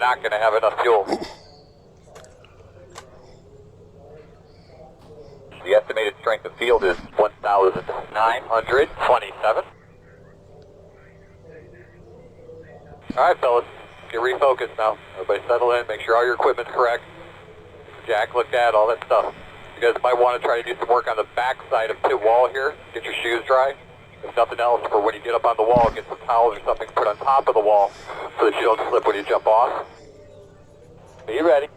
not going to have enough fuel. The estimated strength of field is 1,927. Alright fellas, get refocused now. Everybody settle in, make sure all your equipment's correct. Jack looked at, all that stuff. You guys might want to try to do some work on the back side of pit wall here. Get your shoes dry. If nothing else, for when you get up on the wall, get some towels or something put on top of the wall so that you don't slip when you jump off. Be ready.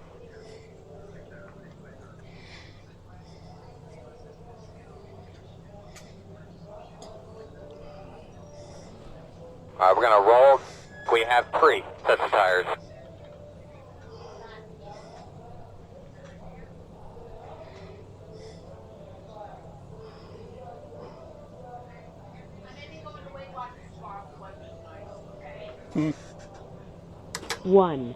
Alright, we're going to roll. We have 3 sets of tires. One.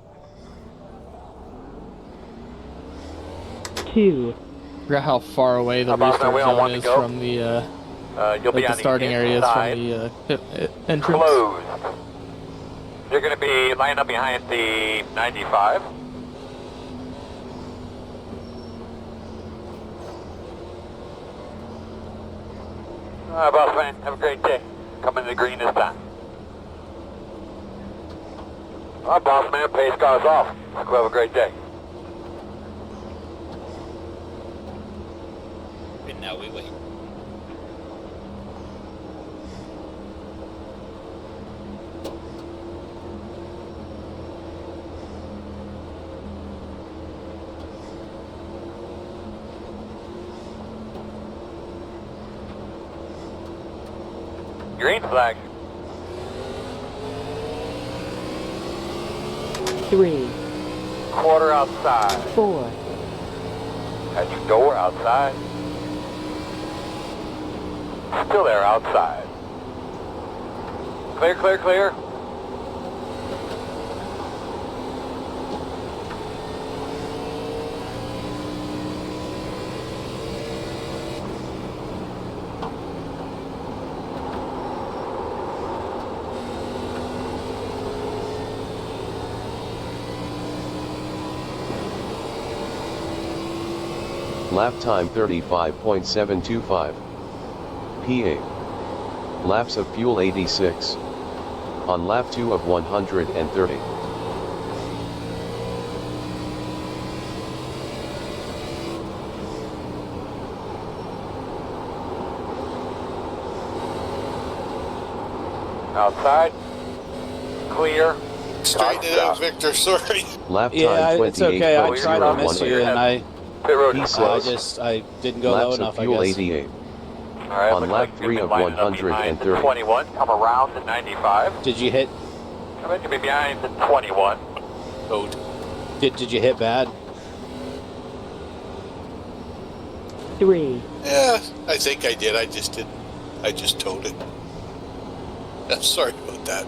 2. I forgot how far away the restart zone is from the you'll be like on the starting the areas inside, from the entrance. closed. You're going to be lined up behind the 95. Boss man, have a great day. Come in the green this time. Boss man, pace cars off. Have a great day. And now we wait. Green flag. 3. Quarter outside. 4. At your door outside. Still there outside. Clear, clear, clear. Lap time 35.725. PA. Laps of fuel 86. On lap 2 of 130. Outside. Clear. Straighten it out, Victor, sorry. Lap time Yeah, it's okay. I 28.018. tried to miss you, and I Pit road is closed. I didn't go low Laps enough, of I fuel guess. 88. All right, on looks lap like 3 you've of been lining up behind the 130. 21, come around the 95. Did you hit? I bet you'll be behind the 21. Did you hit bad? 3. Yeah, I think I did. I just towed it. I'm sorry about that.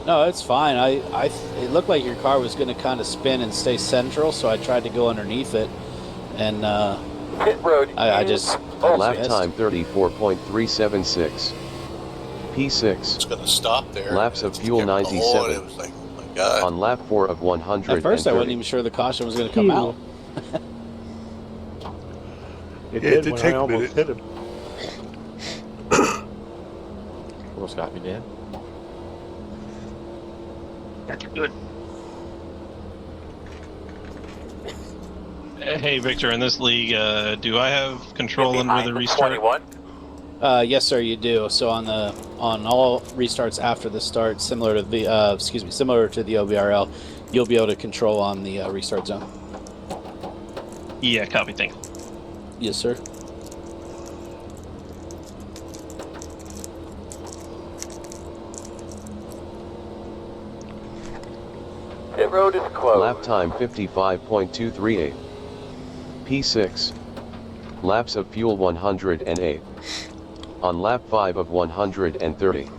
No, it's fine. It looked like your car was going to kind of spin and stay central, so I tried to go underneath it, and Pit road I is just open. Lap time 34.376. P6. It's going to stop there. Laps of It fuel kept going, 97. It was like, oh my God. On lap 4 of 130. at first I wasn't even sure the caution was going to come 2. out. It Yeah, did it did when take I a almost minute. hit him. Almost got me, Dan. That's good. Hey, Victor, in this league, do I have control You're under behind the the restart? 21. Yes, sir, you do. So on all restarts after the start, similar to the OBRL, you'll be able to control on the restart zone. Yeah, copy, thanks. Yes, sir. Pit road is closed. Lap time 55.238. P6. Laps of fuel 108. On lap 5 of 130.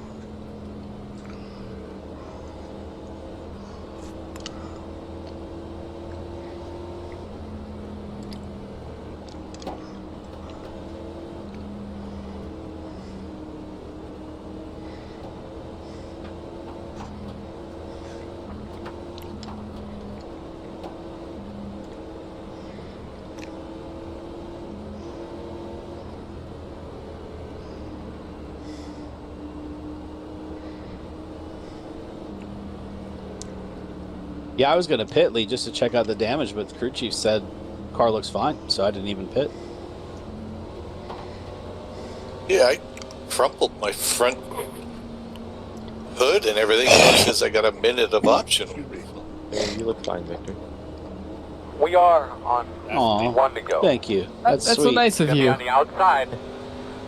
Yeah, I was going to pit Lee just to check out the damage, but the crew chief said car looks fine, so I didn't even pit. Yeah, I crumpled my front hood and everything. It says I got a minute of option. Yeah, you look fine, Victor. We are on Aw, one to go. thank you. That's so sweet. nice of Gonna be you. on the outside.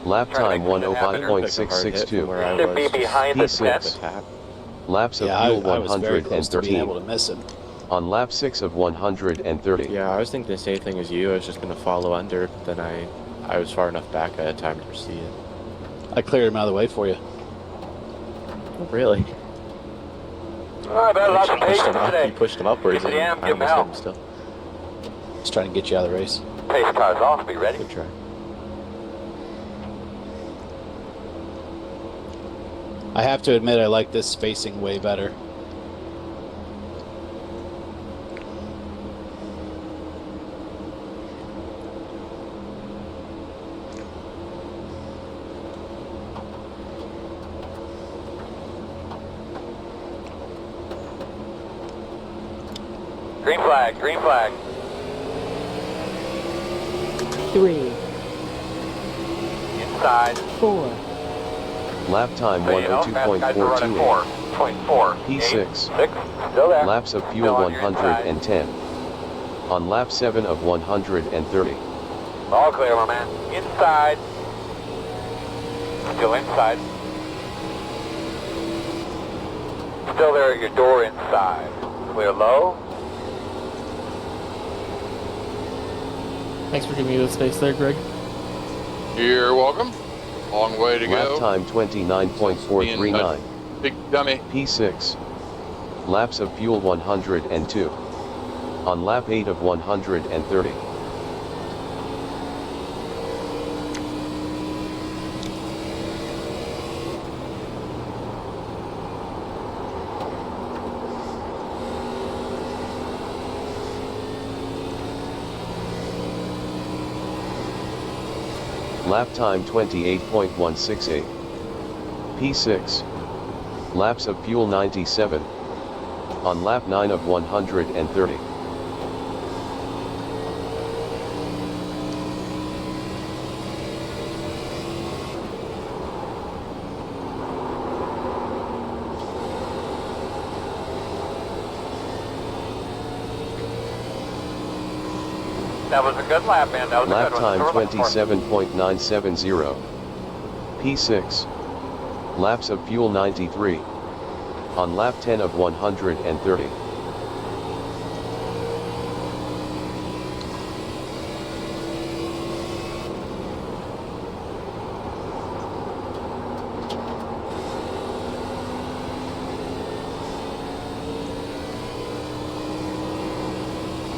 Lap time Took a hard hit from 105.662. where I Should be was. behind the P6. tent. The tap. Laps of Yeah, fuel I was very close to being 113. able to miss him. On lap 6 of 130. Yeah, I was thinking the same thing as you. I was just gonna follow under, but then I was far enough back. I had time to see it. I cleared him out of the way for you. Oh, really? I've had lots of You pushed patience him up. today. You pushed him upwards, and Yeah, I give him almost hit help. him still. Just trying to get you out of the race. Pace car's off. Be ready. Good try. I have to admit I like this spacing way better. Green flag. Green flag. 3, Inside. 4, Lap time So you know, fast guys are running 102.428. 4.4. P6. 6. Still there. Laps of fuel Still on your inside. 110. On lap 7 of 130. All clear, my man. Inside. Still inside. Still there at your door inside. Clear low. Thanks for giving me the space there, Greg. You're welcome. Long way to Lap go. time 29.439. Big dummy. P6. Laps of fuel 102. On lap 8 of 130. Lap time 28.168. P6. Laps of fuel 97. On lap 9 of 130. That was a good lap, man. That was Lap a good time one. That's what we're looking 27.970. P6. Laps of fuel 93. On lap 10 of 130.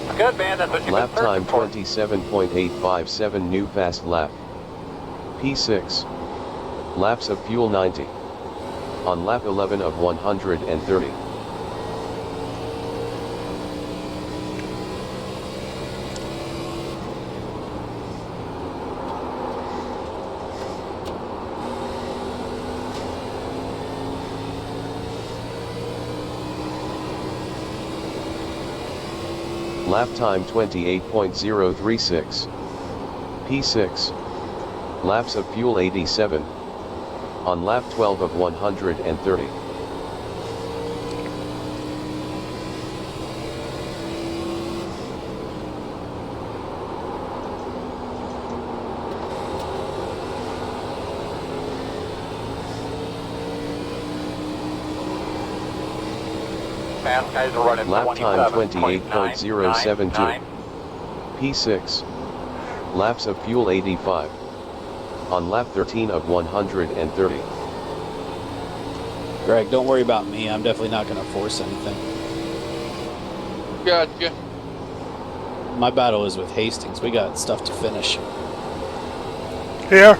for. Good, man. That's what you've Lap been time searching for. 27.857 new fast lap. P6. Laps of fuel 90. On lap 11 of 130. Lap time 28.036. P6. Laps of fuel 87. On lap 12 of 130. Fast guys are running Lap time 27.999. 28.072. P6. Laps of fuel 85. On lap 13 of 130. Greg, don't worry about me. I'm definitely not going to force anything. Gotcha. My battle is with Hastings. We got stuff to finish. Here.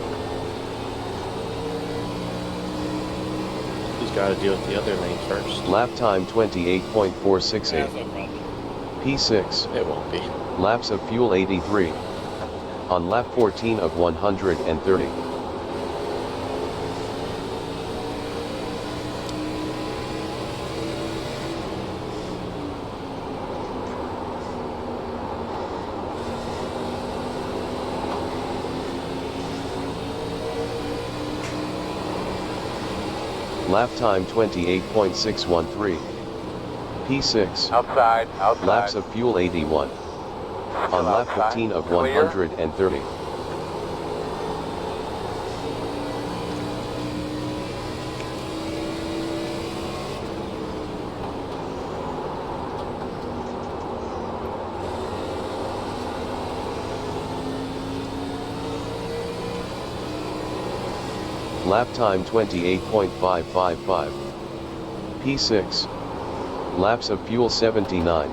He's got to deal with the other lane first. Lap time 28.468. P6. It won't be. Laps of fuel 83. On lap 14 of 130. Lap time 28.613. P6. Outside, outside. Laps of fuel 81. On lap 15 of 130. Lap time 28.555. P6. Laps of fuel 79.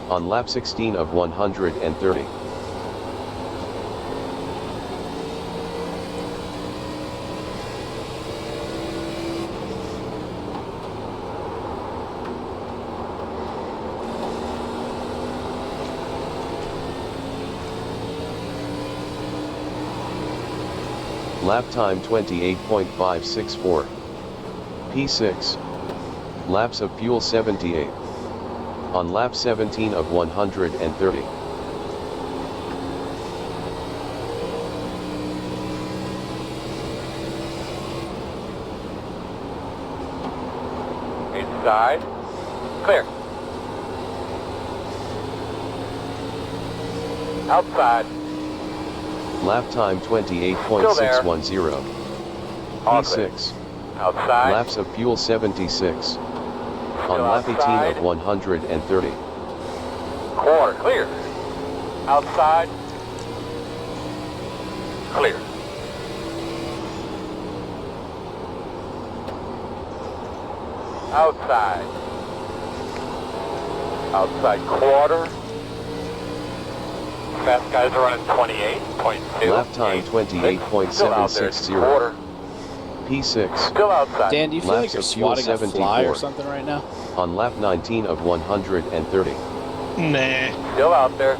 On lap 16 of 130. Lap time 28.564. P6. Laps of fuel 78. On lap 17 of 130. Inside. Clear. Outside. Lap time 28.610. P6. Outside. Laps of fuel 76. On Still lap 18 outside. of 130. Quarter. Clear. Outside. Clear. Outside. Outside quarter. Fast guys are running 28.2. Lap time Still out there. 28.760. Quarter. P6. Still outside. Dan, do you feel Laps like you're of fuel swatting a fly 74. or something right now? On lap 19 of 130. Nah. Still out there.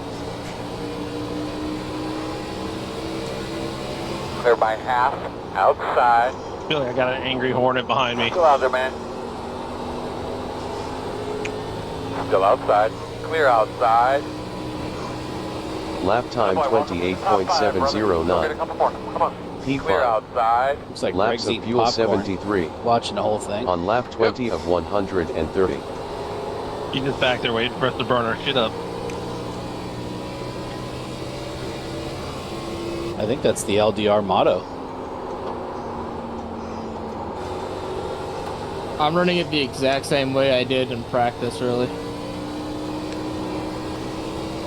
Clear by half. Outside. I feel like I got an angry hornet behind me. Still out there, man. Still outside. Clear outside. Lap time Come on, 28.709. come more. Come on. Clear P5. outside. Looks like Laps Greg's of eating fuel popcorn, 73. watching the whole thing. On lap 20 of 130. You just back there waiting for us to burn our shit up. I think that's the LDR motto. I'm running it the exact same way I did in practice, really.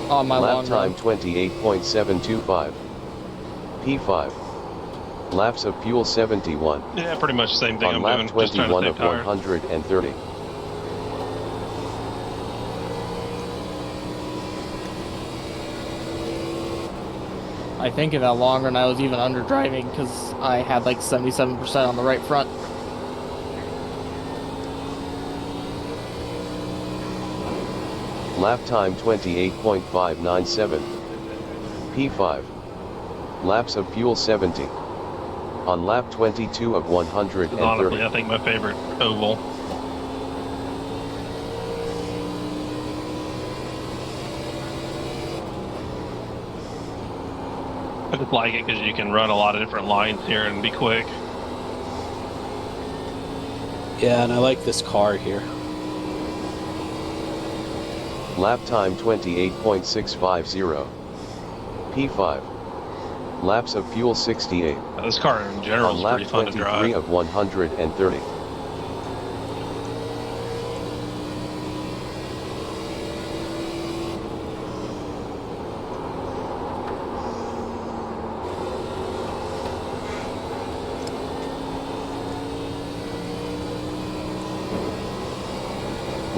On my Lap long time run. 28.725. P5. Laps of fuel 71. Yeah, pretty much the same thing On I'm lap doing. Just trying to 21 stay of tired. 130. I think in that long run I was even under driving because I had like 77% on the right front. Lap time 28.597. P5. Laps of fuel 70. On lap 22 of This is honestly, 130. I think, my favorite oval. I just like it because you can run a lot of different lines here and be quick. Yeah, and I like this car here. Lap time 28.650. P5. Laps of fuel 68. This car in general On is lap pretty fun to 23 drive. of 130.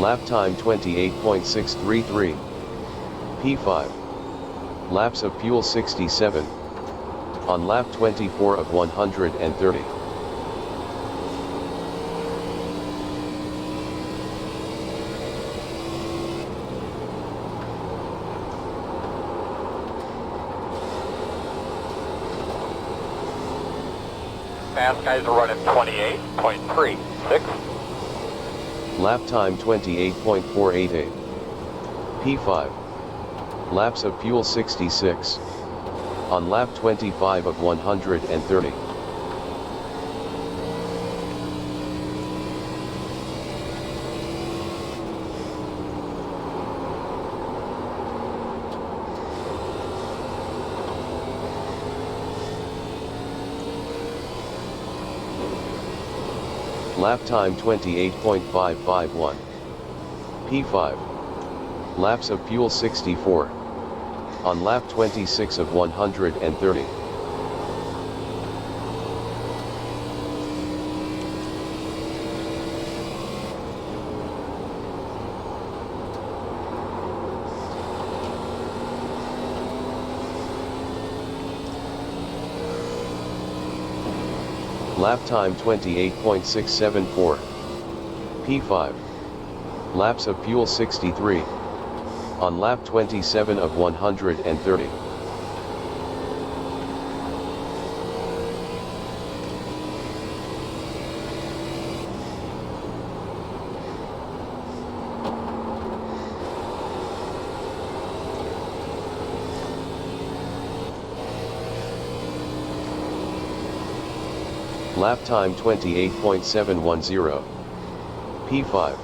Lap time 28.633. P5. Laps of fuel 67. On lap 24 of 130. Fast guys are running 28.36. Lap time 28.488. P5. Laps of fuel 66. On lap 25 of 130. Lap time 28.551. P5. Laps of fuel 64. On lap 26 of 130. Lap time 28.674. P5. Laps of fuel 63. On lap 27 of 130. Lap time 28.710. P5.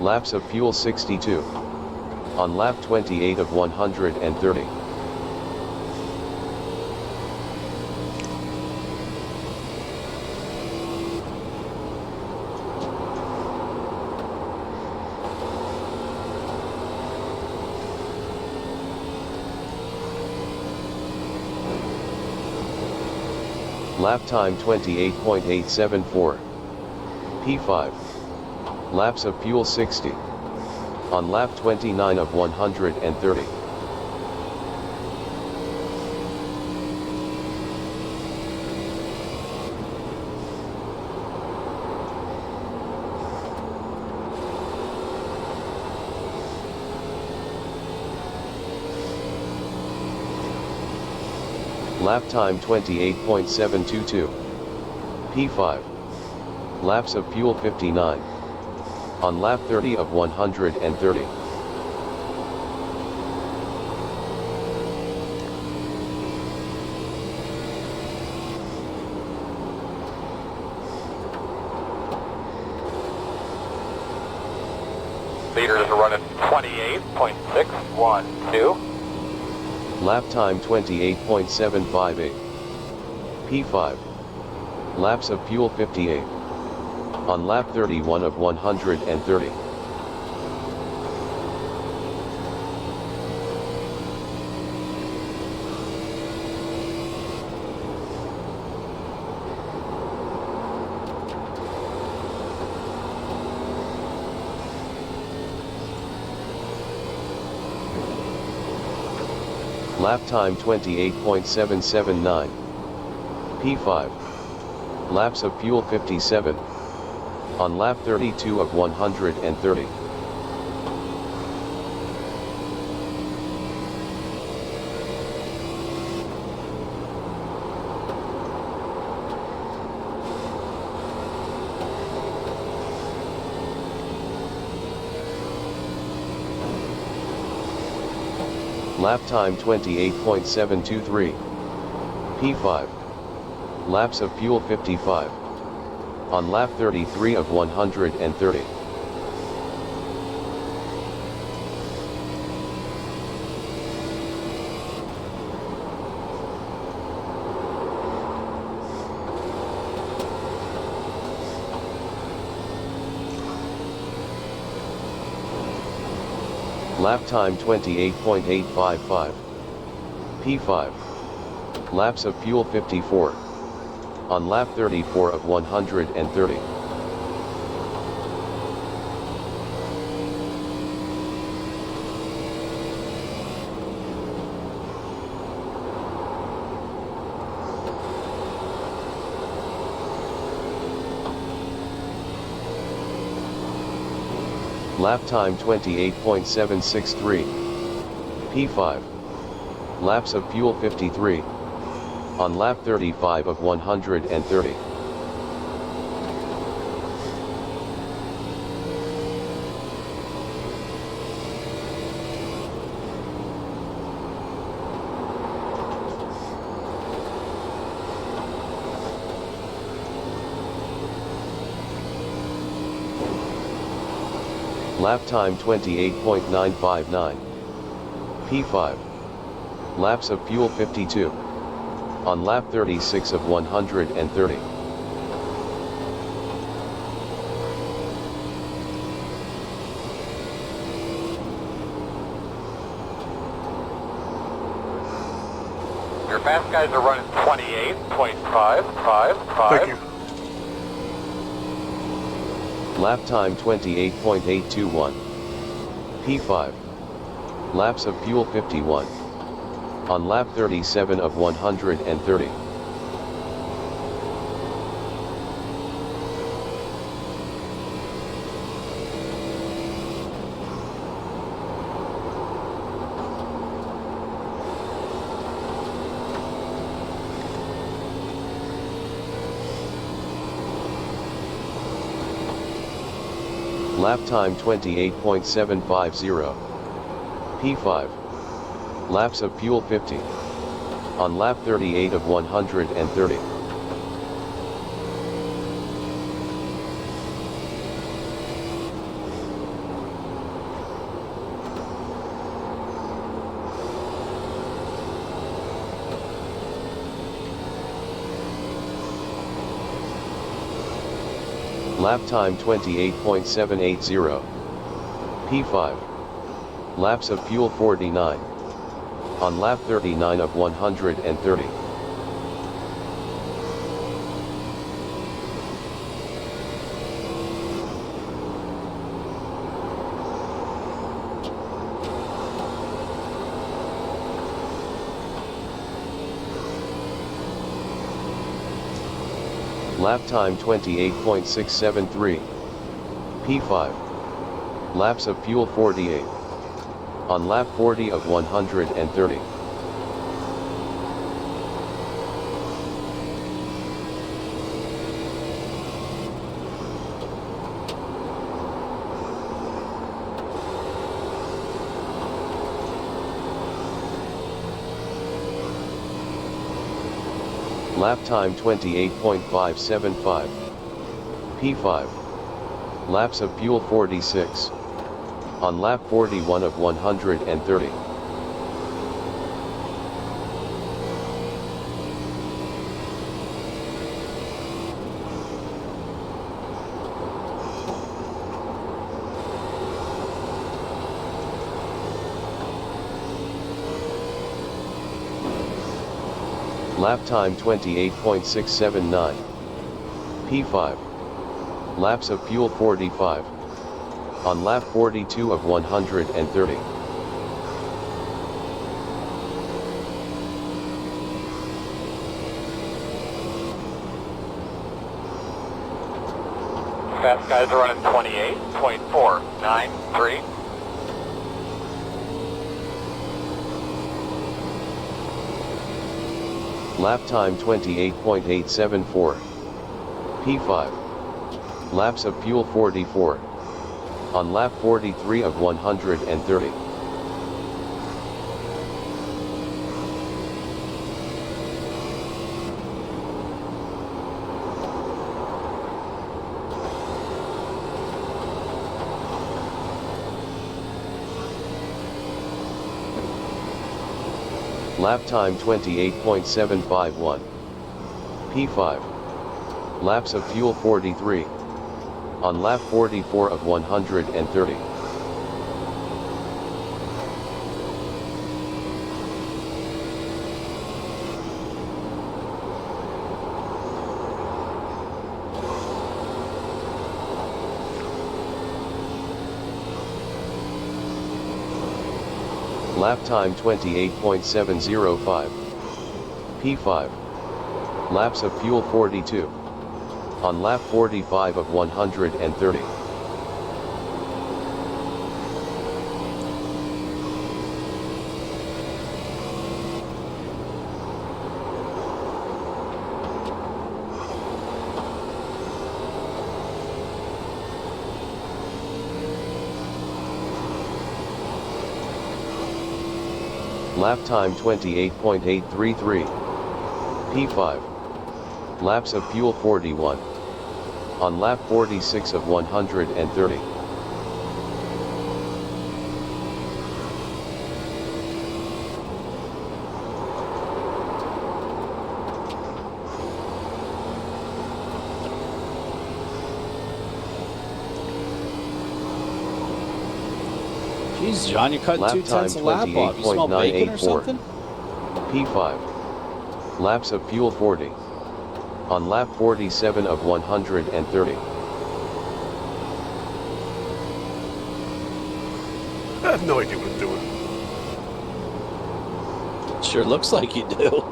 Laps of fuel 62. On lap 28 of 130. Lap time 28.874. P5. Laps of fuel 60. On lap 29 of 130. Lap time 28.722. P5. Laps of fuel 59. On lap 30 of 130. Leaders are running 28.612. Lap time 28.758. P5. Laps of fuel 58. On lap 31 of 130. Lap time 28.779. P5. Laps of fuel 57. On lap 32 of 130. Lap time 28.723. P5. Laps of fuel 55. On lap 33 of 130. Lap time 28.855. P5. Laps of fuel 54. On lap 34 of 130. Lap time 28.763. P5. Laps of fuel 53. On lap 35 of 130. Lap time 28.959. P5. Laps of fuel 52. On lap 36 of 130. Your fast guys are running 28.555. Thank you. Lap time 28.821. P5. Laps of fuel 51. On lap 37 of 130. Lap time 28.750. P5. Laps of fuel 50. On lap 38 of 130. Lap time 28.780. P5. Laps of fuel 49. On lap 39 of 130. Lap time 28.673. P5. Laps of fuel 48. On lap 40 of 130. Lap time 28.575. P5. Laps of fuel 46. On lap 41 of 130. Lap time 28.679. P5. Laps of fuel 45. On lap 42 of 130. Fast guys are running 28.493. Lap time 28.874. P5. Laps of fuel 44. On lap 43 of 130. Lap time 28.751. P5. Laps of fuel 43. On lap 44 of 130. Lap time 28.705. P5. Laps of fuel 42. On lap 45 of 130. Lap time 28.833. P5. Laps of fuel 41. On lap 46 of 130. Jeez, John, you cut Lap 2 time tenths a lap off. You smell bacon or 28.984. something? P5. Laps of fuel 40. On lap 47 of 130. I have no idea what I'm doing. Sure looks like you do.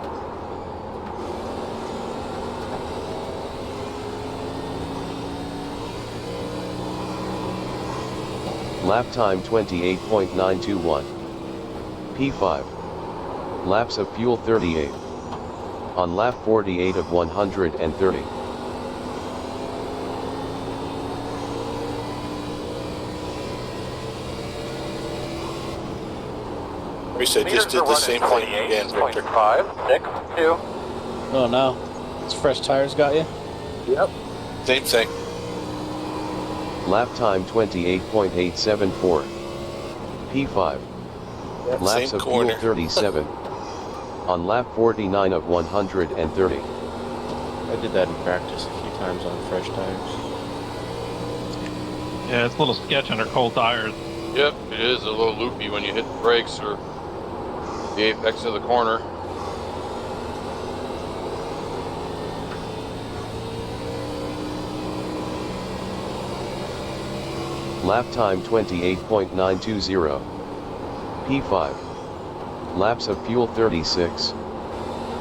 Lap time 28.921. P5. Laps of fuel 38. On lap 48 of 130. We said just did the same thing again, Victor. 5, 6, 2. Oh no. It's fresh tires got you? Yep. Same thing. Lap time 28.874. P5. Laps Same of corner. fuel 37. On lap 49 of 130. I did that in practice a few times on fresh tires. Yeah, it's a little sketch under cold tires. Yep, it is a little loopy when you hit the brakes or the apex of the corner. Lap time 28.920. P5. Laps of fuel 36.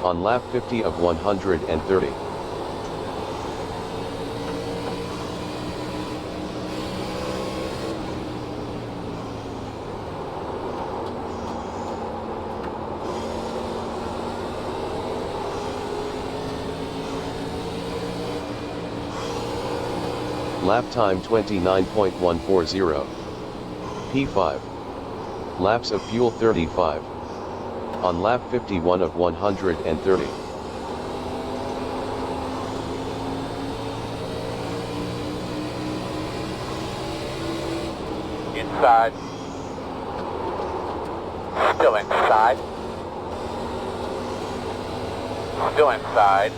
On lap 50 of 130. Lap time 29.140. P5. Laps of fuel 35. On lap 51 of 130. Inside. Still inside. Still inside.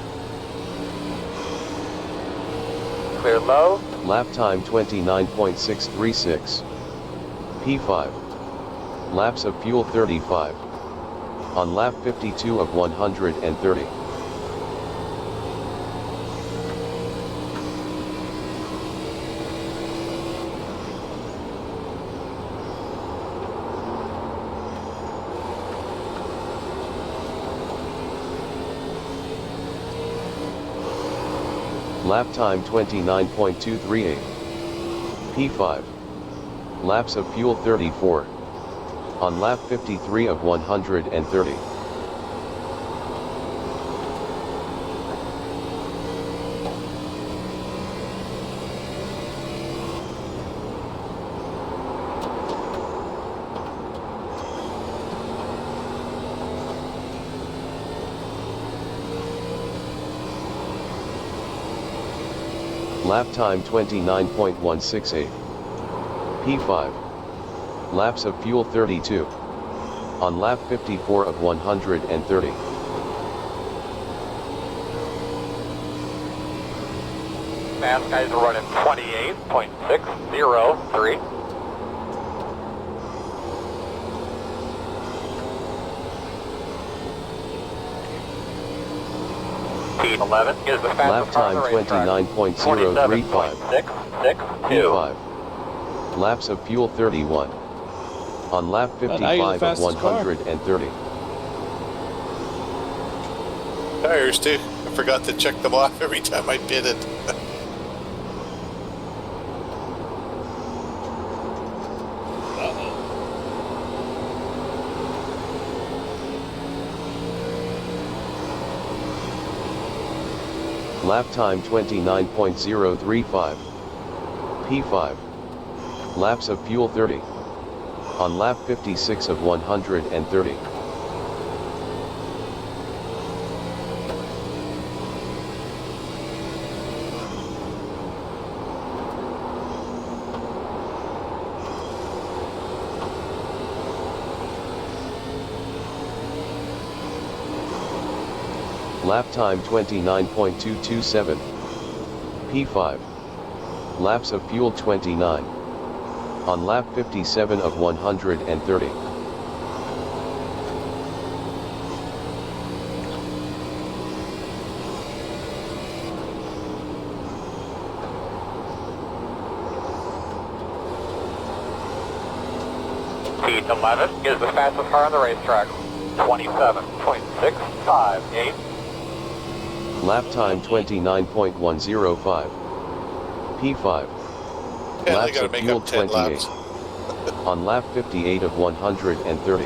Clear low. Lap time 29.636. P5. Laps of fuel 35. On lap 52 of 130. Lap time 29.238. P5. Laps of fuel 34. On lap 53 of 130. Lap time 29.168. P5. Laps of fuel 32. On lap 54 of 130. Fast guys are running 28.603. P11 is the fastest Lap time 29.035. 662. P5. Laps of fuel 31. On lap now you're the 55 of fastest car. 130. Tires too. I forgot to check them off every time I pitted. Lap time 29.035. P5. Laps of fuel 30. On lap 56 of 130. Lap time 29.227. P5. Laps of fuel 29. On lap 57 of 130. P11 is the fastest car on the racetrack. 27.658. Lap time 29.105. P5. Yeah, they Laps gotta of make fuel up 10 28. laps. On lap 58 of 130.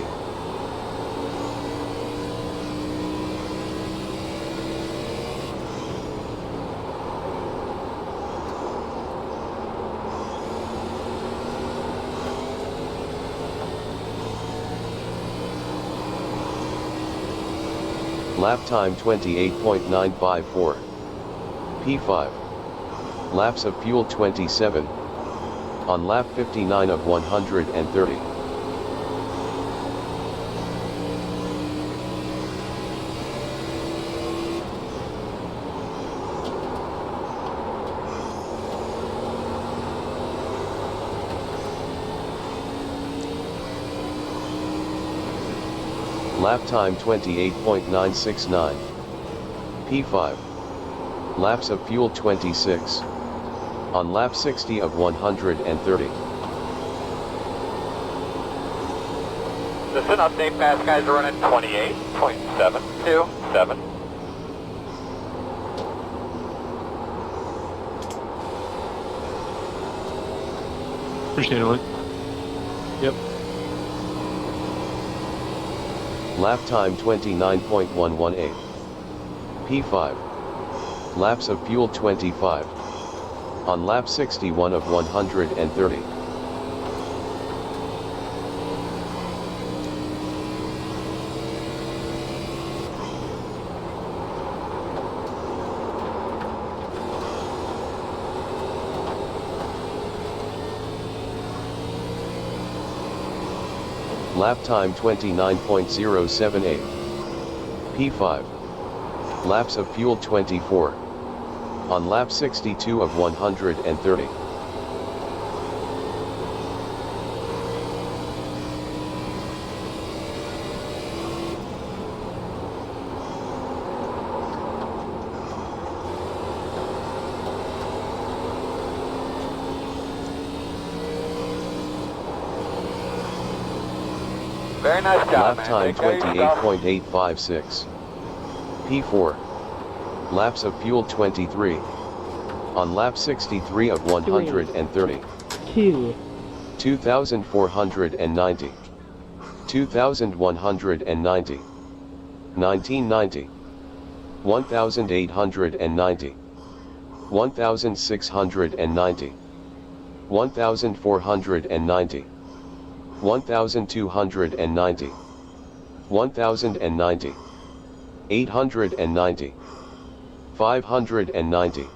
Lap time 28.954. P5. Laps of fuel 27. On lap 59 of 130. Lap time 28.969. P5. Laps of fuel 26. On lap 60 of 130. This is an update. Fast guys are running 28.727. Appreciate it, Luke. Yep. Lap time 29.118. P5. Laps of fuel 25. On lap 61 of 130. Lap time 29.078. P5. Laps of fuel 24. On lap 62 of 130. Very nice job, Lap man. time Take care of yourself. 28.856. P4. Laps of fuel 23. On lap 63 of 130. 2, 2,490. 2,190. 1990. 1,890. 1,690. 1,490. 1,290. 1,090. 890. 590.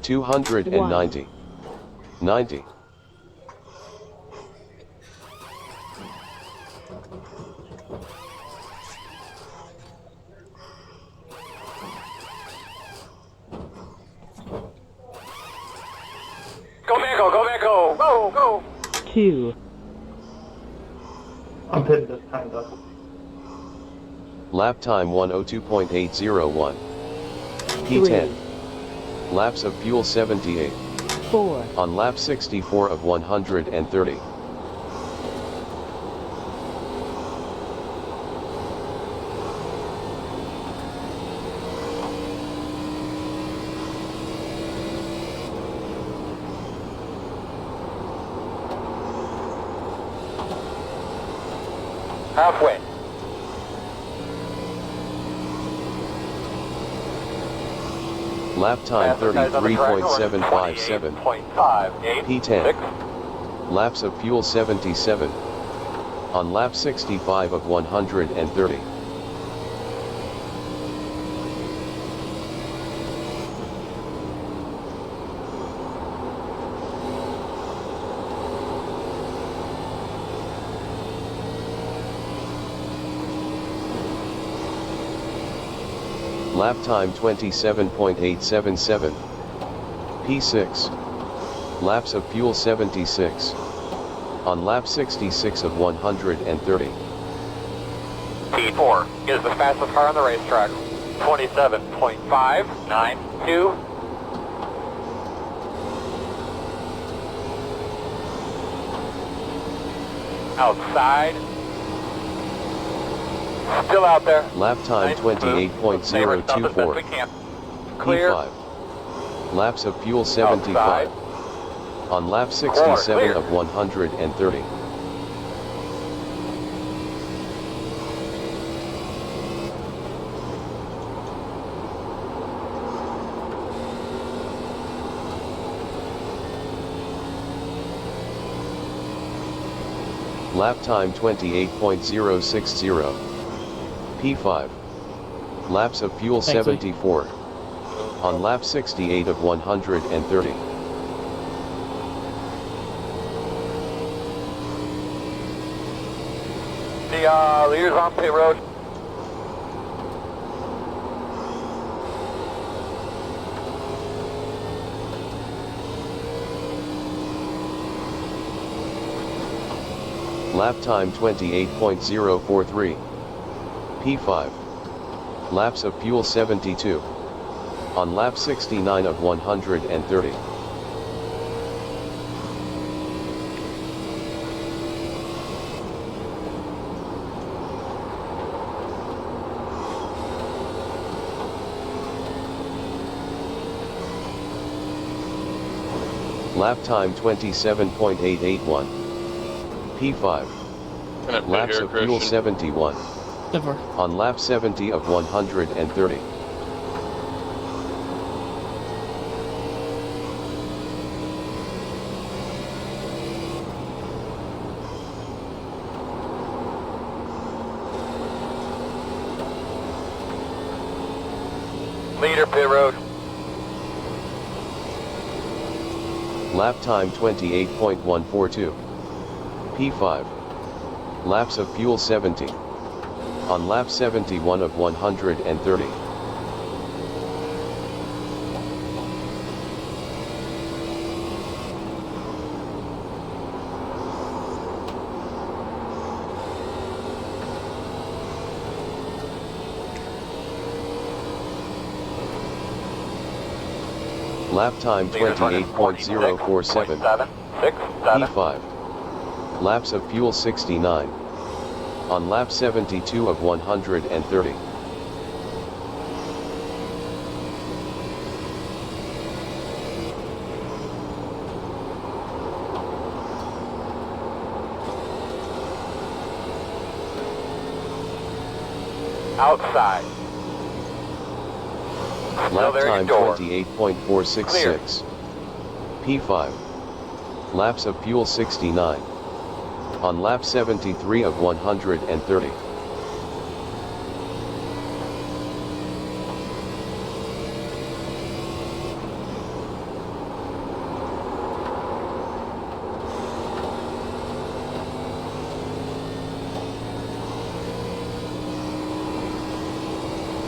290. 90. Go Mango, go Mango, go, go. 2, I'm pitting this time though. Lap time 102.801. P10. Laps of fuel 78. 4, On lap 64 of 130. Halfway. Lap time Fastest guys on the track are 33.757. 28.586. P10. Laps of fuel 77. On lap 65 of 130. Lap time 27.877. P6. Laps of fuel 76. On lap 66 of 130. P4 is the fastest car on the racetrack. 27.592. Outside. Still out there. Lap time Nice and smooth. Neighbors dump as best we 28.024. can. Clear. P5. Laps of fuel 75. Outside. On lap 67 clear. of 130. Lap time 28.060. P5. Laps of fuel Thanks, Lee. 74. On lap 68 of 130. The leaders on pit road. Lap time 28.043. P5. Laps of fuel 72. On lap 69 of 130. Lap time 27.881. P5. Can I pit Laps here, of fuel Christian? 71. Never. On lap 70 of 130. Leader pit road. Lap time 28.142. P5. Laps of fuel 70. On lap 71 of 130. Lap time 28.047. 6, 7. P5. Laps of fuel 69. On lap 72 of 130. Outside. Lap there, time your door. 28.466. P5. Laps of fuel 69. On lap 73 of 130.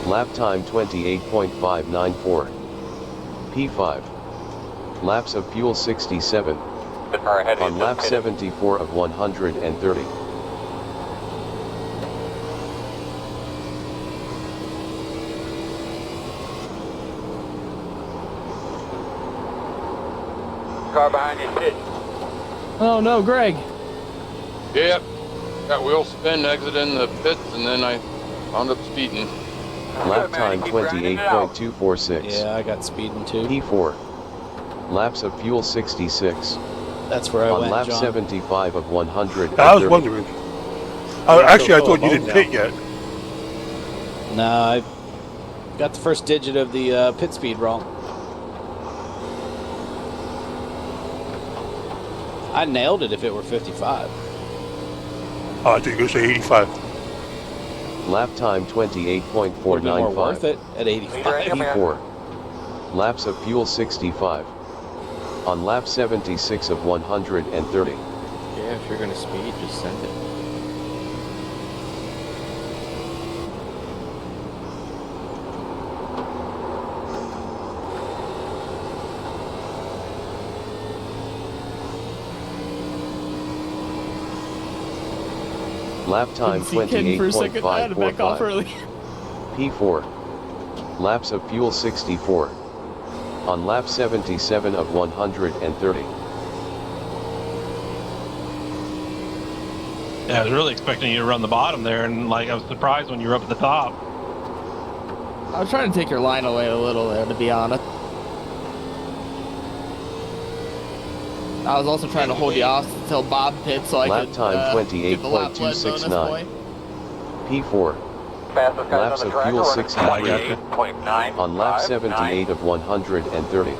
Lap time 28.594. P5. Laps of fuel 67. On lap 74 of 130. Car behind you, pitch. Oh no, Greg. Yep. Got wheel spin exiting the pits, and then I wound up speeding. Lap Good, man, time you keep grinding it out. 28.246. Yeah, I got speeding too. P4. Laps of fuel 66. That's where I On went, lap John. 75 of 130. I was wondering. Actually, I thought you didn't now. pit yet. No, I got the first digit of the pit speed wrong. I nailed it if it were 55. Oh, I think you're going to say 85. Lap time Would have been more worth 28.495. it at 85. P4. Laps of fuel 65. On lap 76 of 130. Yeah, if you're gonna speed, just send it. Lap time Didn't see Ken for a second. I had to back off 28.545. early. P4. Laps of fuel 64. On lap 77 of 130. Yeah, I was really expecting you to run the bottom there, and like I was surprised when you were up at the top. I was trying to take your line away a little there, to be honest. I was also trying to hold you off until Bob pit so I Lap could time get the lap lead bonus 28.269. point. P4. Fastest guys Laps on of the track fuel are running 63. 28.9. On lap 78 of 130.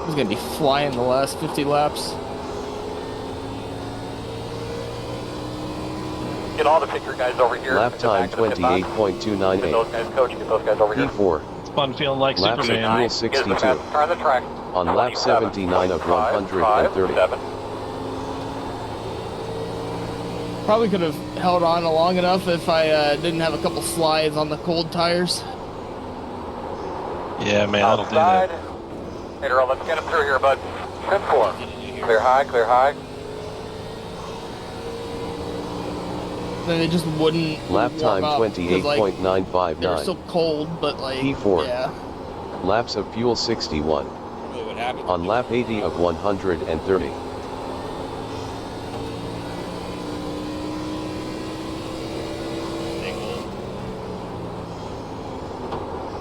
He's gonna be flying the last 50 laps. Get all the picture guys over here. Lap at the time back of the pit box. Get 28.298. those guys, coach. Get those guys over here. P4. It's fun feeling like Laps of Superman. fuel Get us the 62. fastest car on the track. On lap 79 of 130. 27. Probably could have held on long enough if I didn't have a couple slides on the cold tires. Yeah, man, that'll do Outside. that. Hey, Earl, let's get him through here, bud. Trim 4. Clear high, clear high. Then they just wouldn't Lap warm time up, 'cause, like, they were 28.959. still cold, but like, P4. yeah. Laps of fuel 61. On lap 80 of 130.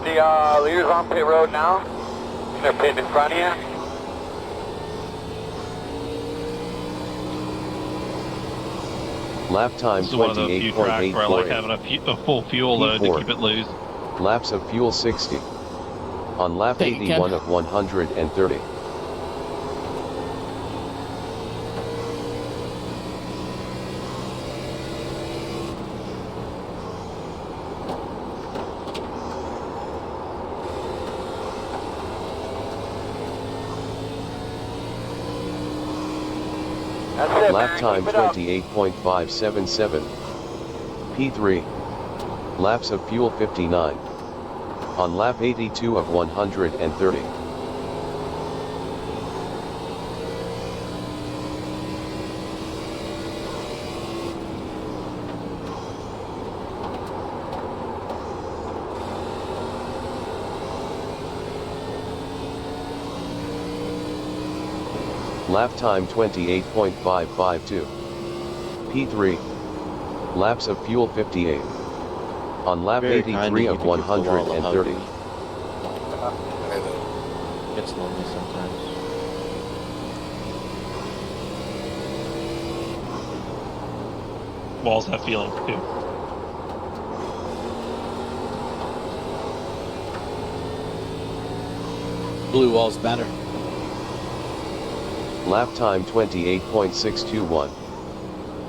The leaders on pit road now. They're pitting in front of you. Lap time This is one of the few tracks where I like 28.848. having a full fuel load to P4. keep it loose. Laps of fuel 60. On lap Thank you, 81 Ken. of 130. That's it, Lap man. time Keep it up. 28.577. P3. Laps of fuel 59. On lap 82 of 130. Lap time 28.552. P3. Laps of fuel 58. On lap Very kind 83 of of you to give the wall a 130. hug. Gets lonely sometimes. Walls have feelings too. Blue walls matter. Lap time 28.621.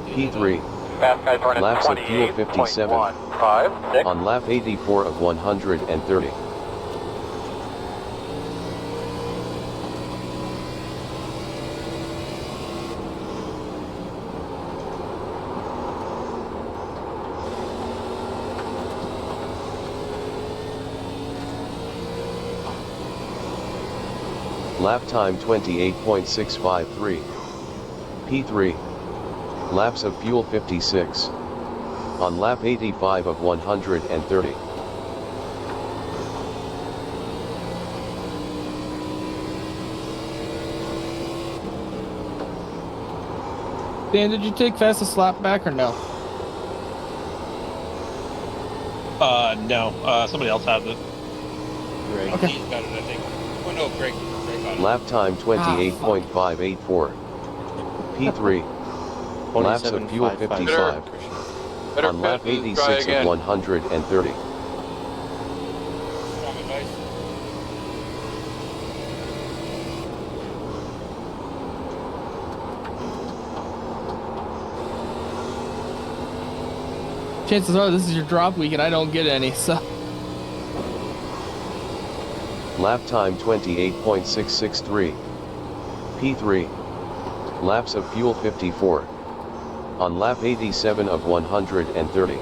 P3. Fast guys running Laps of fuel 57. 28.156. On lap 84 of 130. Lap time 28.653. P3. Laps of fuel 56. On lap 85 of 130. Dan, did you take fastest lap back or no? No. Somebody else has it. Right. Okay. He's got it, I think. Oh no, Greg got it. Lap time 28.584. P3. Laps of fuel 55. Better On lap pit, try 86 of again. 130. Strong advice. Chances are this is your drop week and I don't get any, so. Lap time 28.663. P3. Laps of fuel 54. On lap 87 of 130.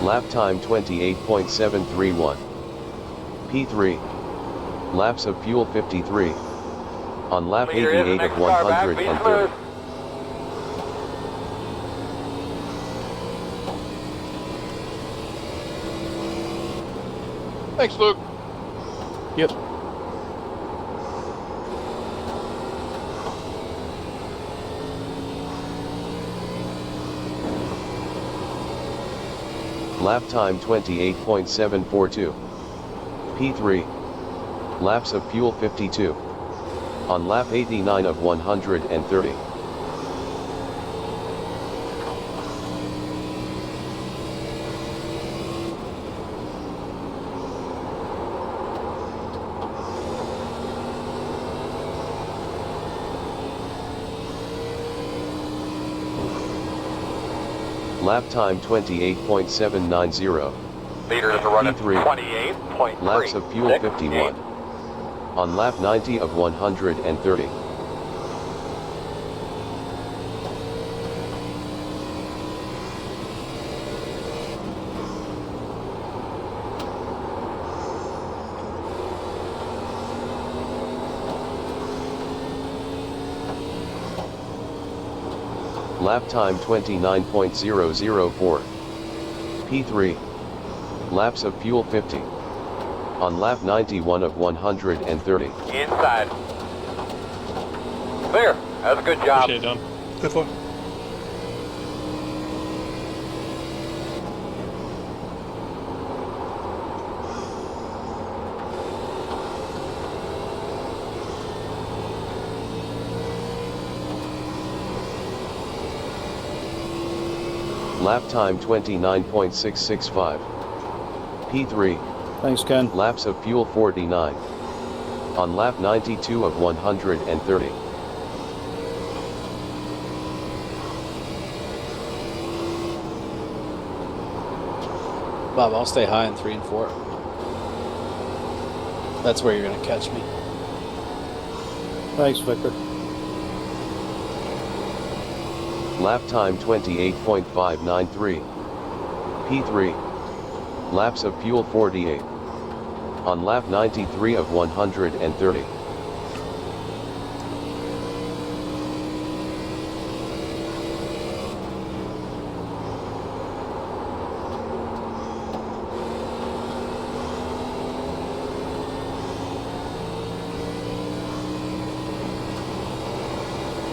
Lap time 28.731. P3. Laps of fuel 53. On lap Leader is the 88 next of car back, be 130. smooth. Thanks, Luke. Yep. Lap time 28.742. P3. Laps of fuel 52. On lap 89 of 130. Lap time 28.790. Leader is running P3. 28.3. Laps of fuel 51. On lap 90 of 130. Lap time 29.004. P3. Laps of fuel 50. On lap 91 of 130. Inside. Clear. That's a good job. Appreciate it, Don. Good for. Lap time 29.665. P3. Thanks, Ken. Laps of fuel 49. On lap 92 of 130. Bob, I'll stay high in 3 and 4. That's where you're going to catch me. Thanks, Victor. Lap time 28.593. P3. Laps of fuel 48. On lap 93 of 130.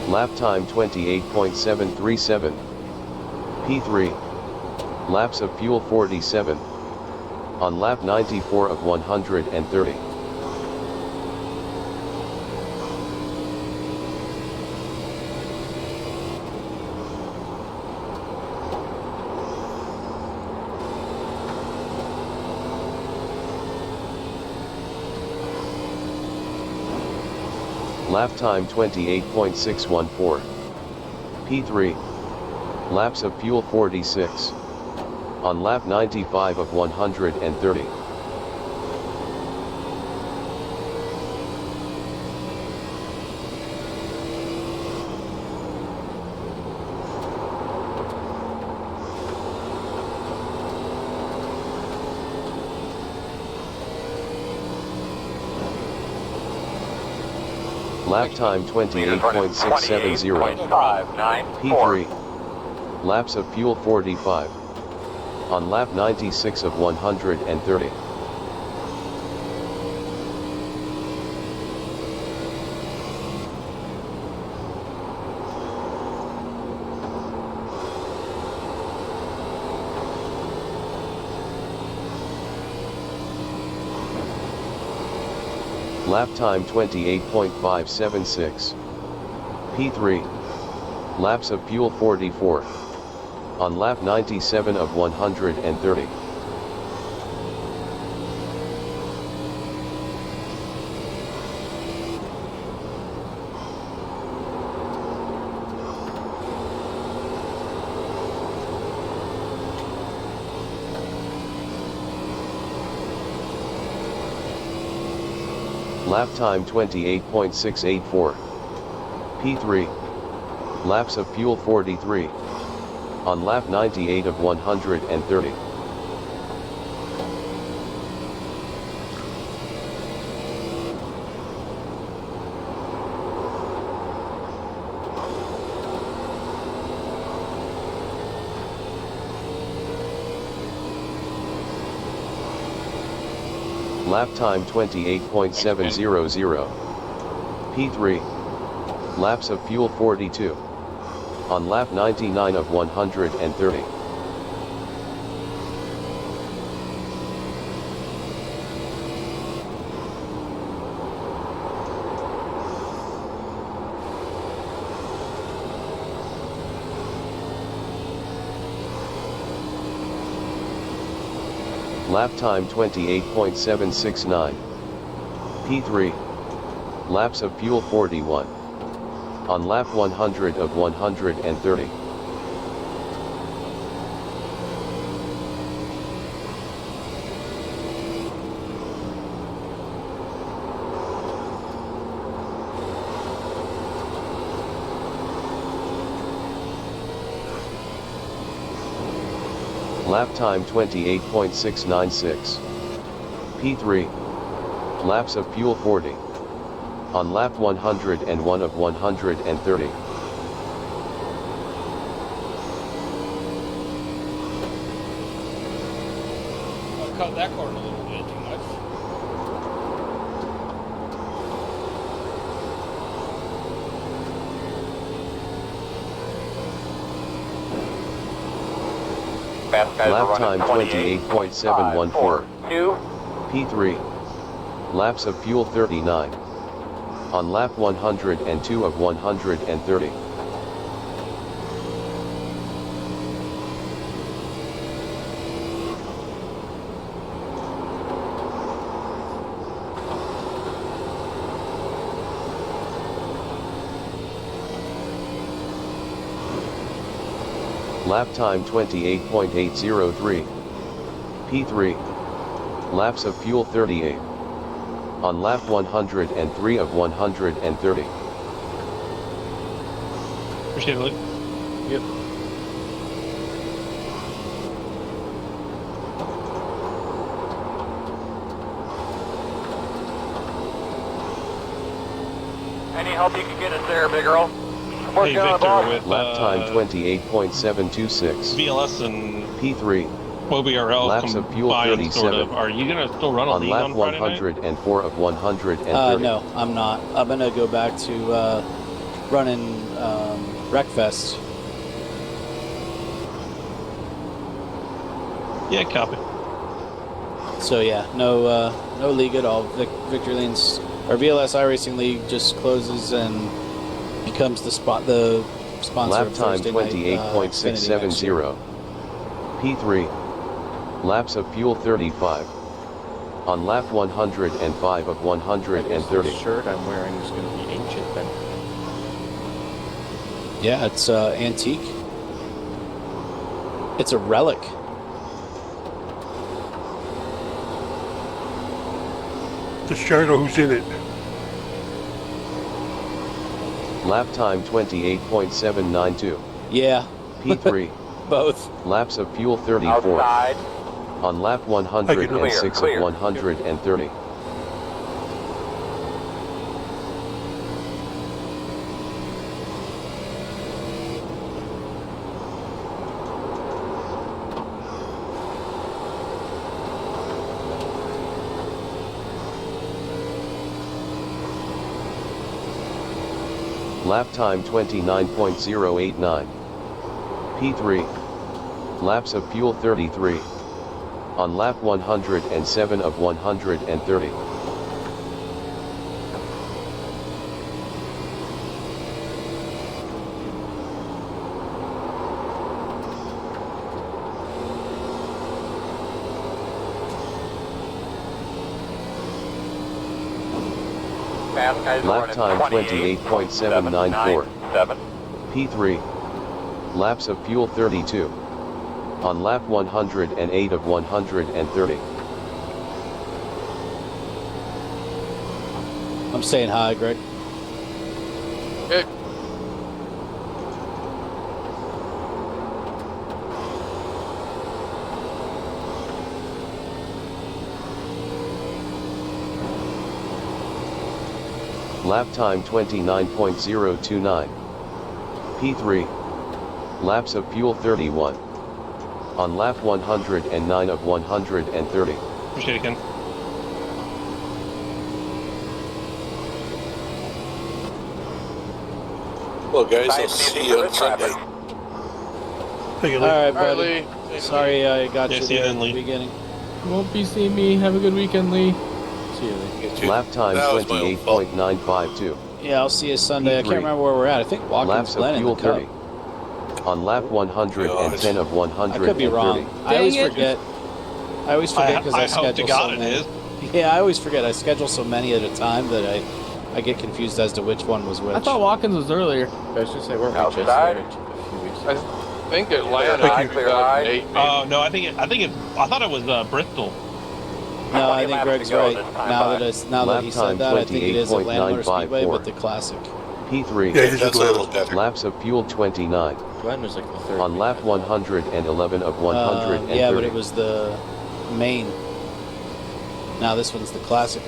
Lap time 28.737. P3. Laps of fuel 47. On lap 94 of 130. Lap time 28.614. P3. Laps of fuel 46. On lap 95 of 130. Lap time 28.670. P3. Laps of fuel 45. On lap 96 of 130. Lap time 28.576. P3. Laps of fuel 44. On lap 97 of 130. Lap time 28.684. P3. Laps of fuel 43. On lap 98 of 130. Lap time 28.700. P3. Laps of fuel 42. On lap 99 of 130. Lap time 28.769. P3. Laps of fuel 41. On lap 100 of 130. Lap time 28.696. P3. Laps of fuel 40. On lap 101 of 130. Cut that corner a little bit too much. Fast guys are Lap running time 28.714. 2. P3. Laps of fuel 39. On lap 102 of 130. Lap time 28.803. P3. Laps of fuel 38. On lap 103 of 130. Appreciate it, Luke. Yep. Any help you can get us there, big girl? Hey, Victor, with Lap time 28.726. VLS and P3. OBRL Laps of fuel combined, 37. sort of. Are you going to still run a On league lap on Friday night? 104 of 130. No, I'm not. I'm gonna go back to running Wreckfest. Yeah, copy. So yeah, no league at all. Victory Lanes or VLS iRacing League just closes and becomes the sponsor Lap of time Thursday night, Xfinity next year. 28.670. P3. Laps of fuel 35. On lap 105 of 130. The shirt I'm wearing is going to be ancient then. Yeah, it's antique. It's a relic. The shirt or who's in it? Lap time 28.792. Yeah, P3. both. Laps of fuel 34. Outside. On lap 106 Clear. of 130. Lap time 29.089. P3. Laps of fuel 33. On lap 107 of 130. Fast guys are Lap running time 28.794. 7. P3. Laps of fuel 32. On lap 108 of 130. I'm saying hi, Greg. Okay. Lap time 29.029. P3. Laps of fuel 31. On lap 109 of 130. Appreciate it, Ken. Well, guys, I'll see you on Sunday. Take it, All Lee. right, All right, buddy. Lee. Sorry I got Yeah, you see you there then, at the Lee. beginning. You won't be seeing me. Have a good weekend, Lee. See you, Lee. You too. Lap time That was my own fault. 28.952. Yeah, I'll see you Sunday. I P3. can't remember where we're at. I think Watkins Laps of Glen in the fuel Cup. 30. On lap 110 of 130. I could be wrong. I always Dang it. forget. I always forget because I, I hope to schedule God so it many. is. Yeah, I always forget. I schedule so many at a time that I get confused as to which one was which. I thought Watkins was earlier. I was just say, weren't we just Outside. there a few weeks I ago? think Atlanta Thank you. 2008. maybe. Oh no, I thought it was Bristol. No, I 20 think laps Greg's to go right. this time Now by. that he said that, I think it is Atlanta Motor Speedway, 28.954. but the classic. P3. Yeah, this That's is a little Atlanta. better. Laps of fuel 29. Glenn was like the third. On lap 111 of 130. Yeah, but it was the main. Now this one's the classic.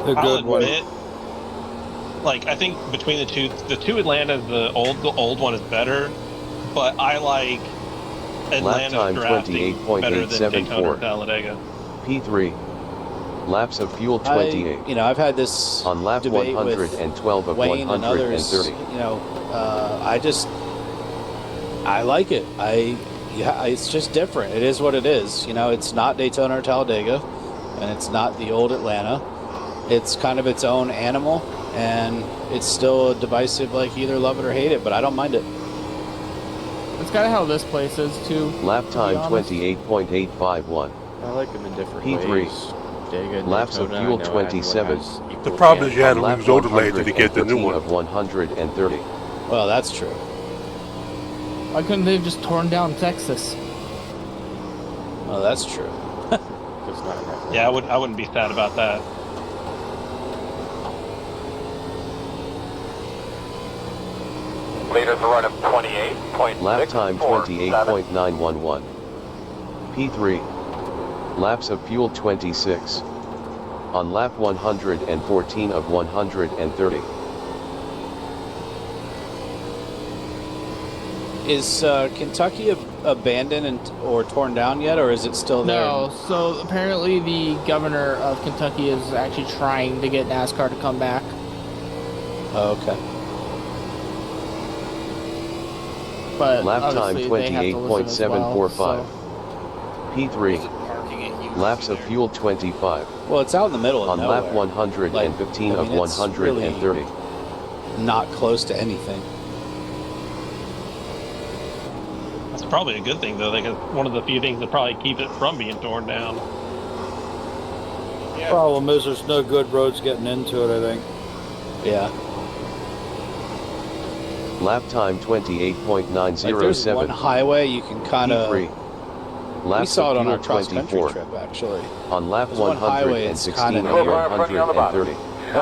I'll admit, like I think between the two Atlantas, the old one is better, but I like Atlanta's time drafting better than Daytona 28.874. or Talladega. P3. Laps of fuel 28. I've had this On lap debate with 112 of Wayne and others. 130. I like it. It's just different. It is what it is. It's not Daytona or Talladega, and it's not the old Atlanta. It's kind of its own animal, and it's still divisive. Like either love it or hate it, but I don't mind it. That's kind of how this place is too. Lap time honest. 28.851. I like them in different P3. ways. Dega and Laps of Daytona, fuel I know everyone 27. has equal The problem is chance. you had to On lap lose old Atlanta to get the new 114 one. of 130. Well, that's true. Why couldn't they have just torn down Texas? Well, that's true. It's not in that Yeah, I wouldn't be sad about that. Leaders a run of 28.647. Lap time 28.911. P3. Laps of fuel 26. On lap 114 of 130. Is Kentucky abandoned or torn down yet, or is it still there? No. So apparently the governor of Kentucky is actually trying to get NASCAR to come back. Oh, okay. But Lap time obviously they have to listen as well, 28.745. P3. Laps of fuel 25. Well, it's out in the middle of On nowhere. lap 115 Like, I of mean, it's 130. Not close to anything. That's probably a good thing though. Because one of the few things that probably keep it from being torn down. Problem is, there's no good roads getting into it, I think. Yeah. Lap time 28.907. Like there's one highway you can kind of. P3. We Laps saw it of on our fuel cross country 24. trip actually. On lap There's one highway, it's 116 kinda- of Whoa, pressure on the bottom. 130. Whoa!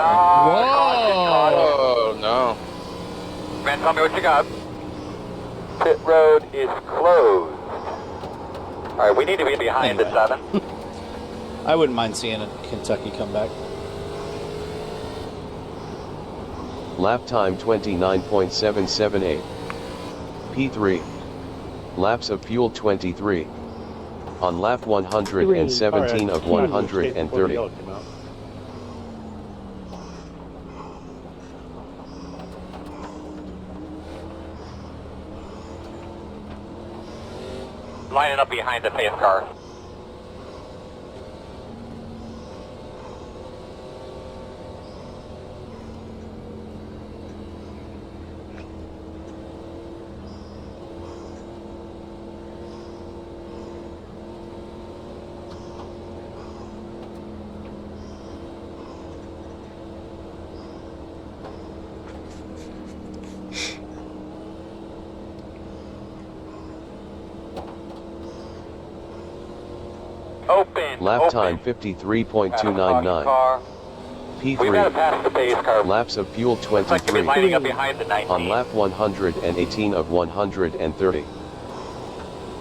Oh no. Man, tell me what you got. Pit road is closed. All right, we need to be behind Anyway. at 7. I wouldn't mind seeing a Kentucky come back. Lap time 29.778. P3. Laps of fuel 23. On lap 117 of 130. Lining up behind the pace car. Open. Lap time Car. 53.299. We've got to P3. pass the pace car. Laps of fuel Looks like to be 23. lining up behind the 19. On lap 118 of 130.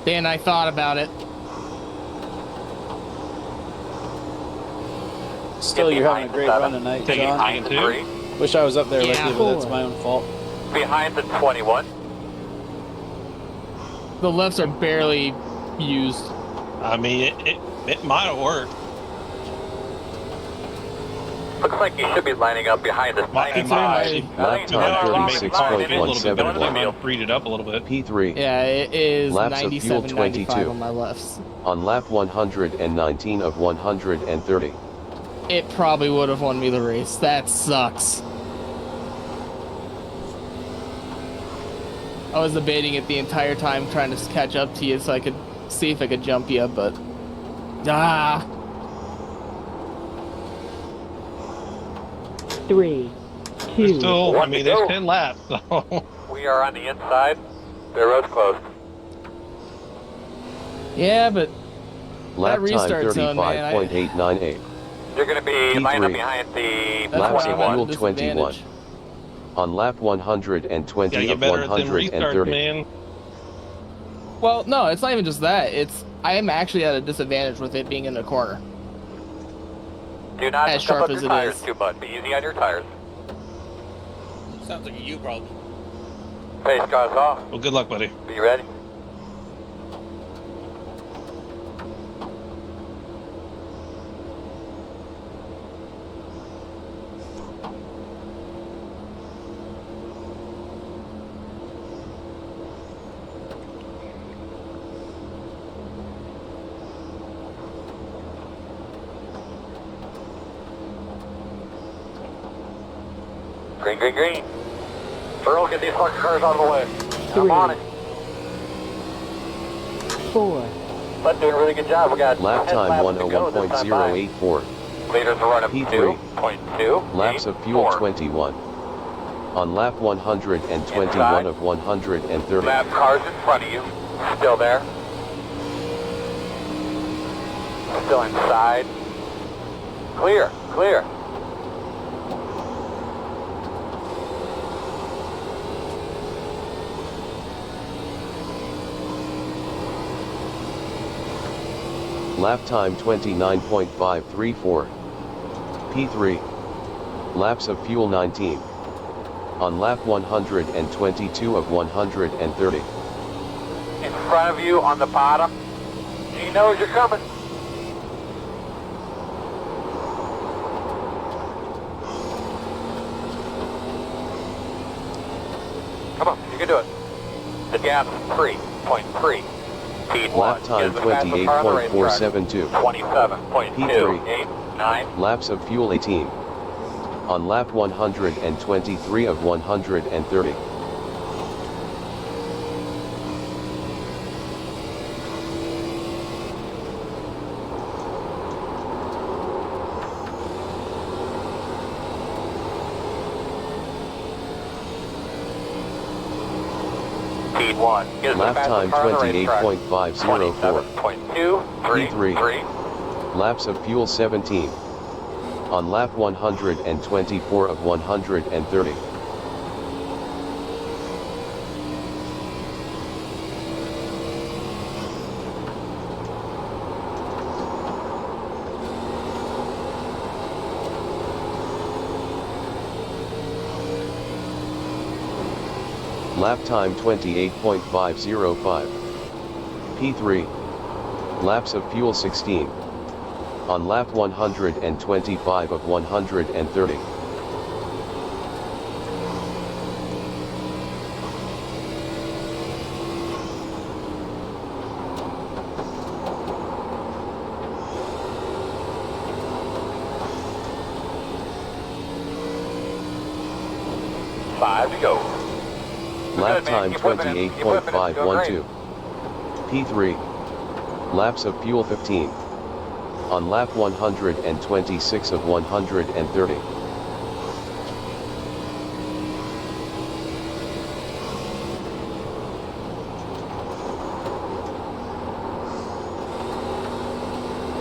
Dan, I thought about it. Still, Get you're having a behind great the 7. run tonight, Take it John. behind Behind the two. 3. Wish I was up there with Yeah. you, but that's my own fault. Behind the 21. The lefts are barely used. I mean, it might have worked. Looks like you should be lining up behind this. My, It's my, very- Lap you know, time our car maybe a little bit better. They might 36.171. have freed it up a little bit. P3. Yeah, it is Laps of fuel 97.95 22. on my lefts. On lap 119 of 130. It probably would have won me the race. That sucks. I was debating it the entire time, trying to catch up to you so I could see if I could jump you, but... Ah! 3, 2, There's still, I mean, there's 10 laps, so. We are on the inside. The road's closed. Yeah, but Lap that time restart zone, man, 35.898. You're going to be P3. lining up behind the that's Laps why of I'm at a fuel 21. disadvantage. On lap 120 Gotta get of better at them restarts, 130. man. Well, no, it's not even just that. It's I am actually at a disadvantage with it being in the corner. Do not As step sharp up as your it tires is. too much. Be easy on your tires. Sounds like a you problem. Pace cars off. Well, good luck, buddy. Be ready. Green, green, green. Earl, get these fucking cars out of the way. I'm on it. 4, Bud doing a really good job. We got Lap 10 time laps to go this time by. 101.084. Leaders are running P3. 2.2. Laps of fuel 21. On lap 121 Inside. of 130. Lap cars in front of you. Still there. Still inside. Clear, clear. Lap time 29.534. P3. Laps of fuel 19. On lap 122 of 130. In front of you on the bottom. He knows you're coming. Come on, you can do it. The gap 3.3. Speed Lap 1. time Is the fastest car on the racetrack. 28.472. 27.289. Laps of fuel 18. On lap 123 of 130. Speed 1. Is the Lap fastest time car on the racetrack. 28.504. 27.233. Laps of fuel 17. On lap 124 of 130. Lap time 28.505. P3. Laps of fuel 16. On lap 125 of 130. Five to go. Lap Good, man. time Keep whipping it. Keep whipping it. Go great. 28.512. P3. Laps of fuel 15. On lap 126 of 130.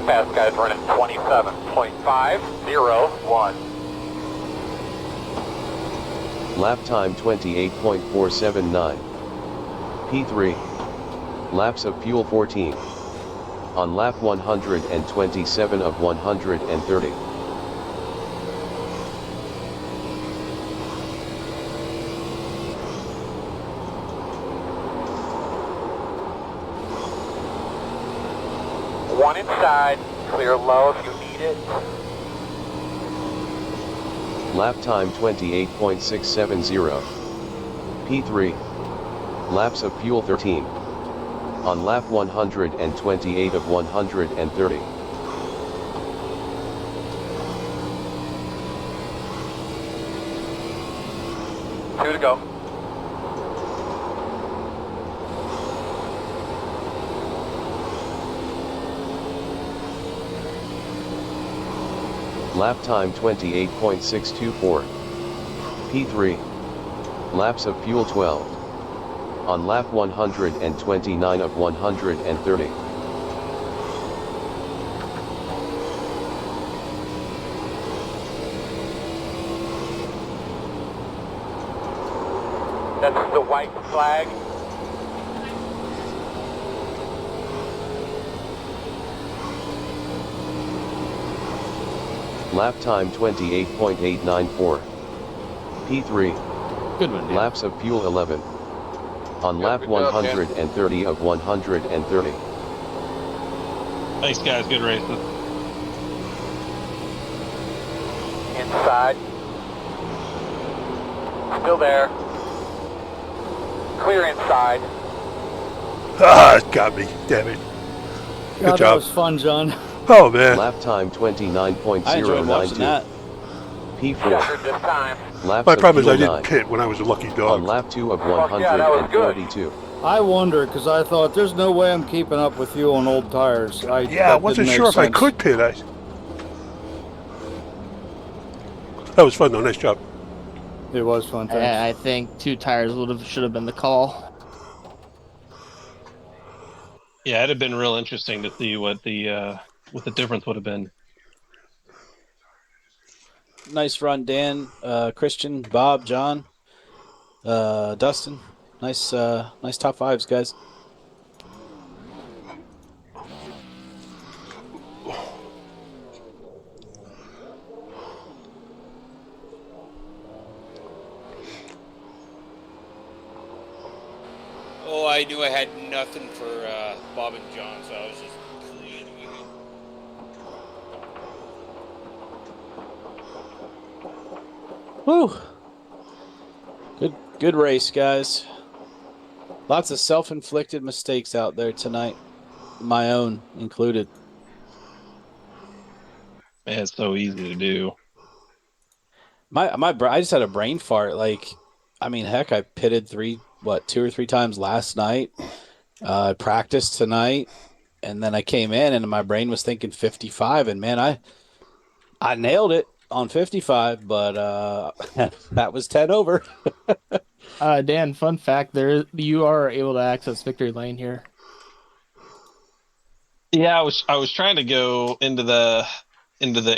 Fast guys running 27.501. Lap time 28.479. P3. Laps of fuel 14. On lap 127 of 130. One inside. Clear low if you need it. Lap time 28.670. P3. Laps of fuel 13. On lap 128 of 130. Two to go. Lap time 28.624. P3. Laps of fuel 12. On lap 129 of 130. That's the white flag. Lap time 28.894. P3. Good one, Dan. Laps of fuel 11. On Yeah, lap good job, Dan. 130 of 130. Thanks, guys. Good races. Inside. Still there. Clear inside. Ah, it got me. Damn it. Good God, that job. was fun, John. Oh, man. Lap time 29.092. I enjoyed watching that. P4. Checkered this time. Laps My of problem is I fuel didn't 9. pit when I was a lucky On dog. lap 2 of Fuck yeah, that was good. 142. I wonder, because I thought there's no way I'm keeping up with you on old tires. Yeah, I that wasn't didn't sure make if I sense. could pit. That was fun, though. Nice job. It was fun, thanks. I think 2 tires should have been the call. Yeah, it'd have been real interesting to see what the difference would have been. Nice run, Dan, Christian, Bob, John, Dustin. Nice top fives, guys. Oh, I knew I had nothing for Bob and John, so I was just creating it. Woo! Good race, guys. Lots of self-inflicted mistakes out there tonight, my own included. Man, it's so easy to do. I just had a brain fart. Like, I mean, heck, I pitted 2 or 3 times last night. I practiced tonight, and then I came in and my brain was thinking 55, and man, I nailed it on 55, but that was 10 over. Dan, fun fact: you are able to access victory lane here. Yeah, I was trying to go into the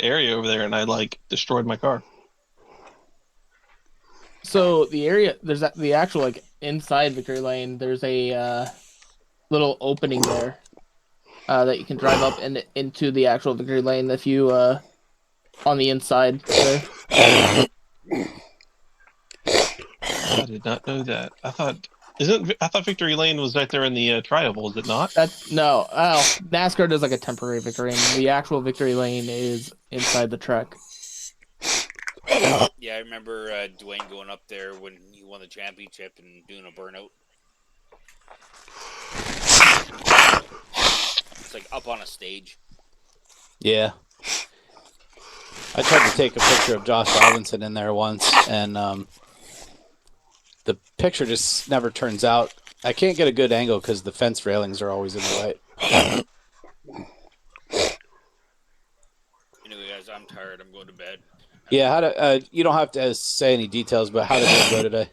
area over there, and I destroyed my car. So the area, there's the actual inside victory lane. There's a little opening there that you can drive up into the actual victory lane if you on the inside there. I did not know that. I thought Victory Lane was right there in the tri-oval. Is it not? No. Oh, NASCAR does a temporary victory lane. The actual victory lane is inside the truck. Yeah, I remember Dwayne going up there when he won the championship and doing a burnout. It's up on a stage. Yeah. I tried to take a picture of Josh Robinson in there once, and the picture just never turns out. I can't get a good angle because the fence railings are always in the way. Anyway, guys, I'm tired. I'm going to bed. Yeah, you don't have to say any details, but how did it go today?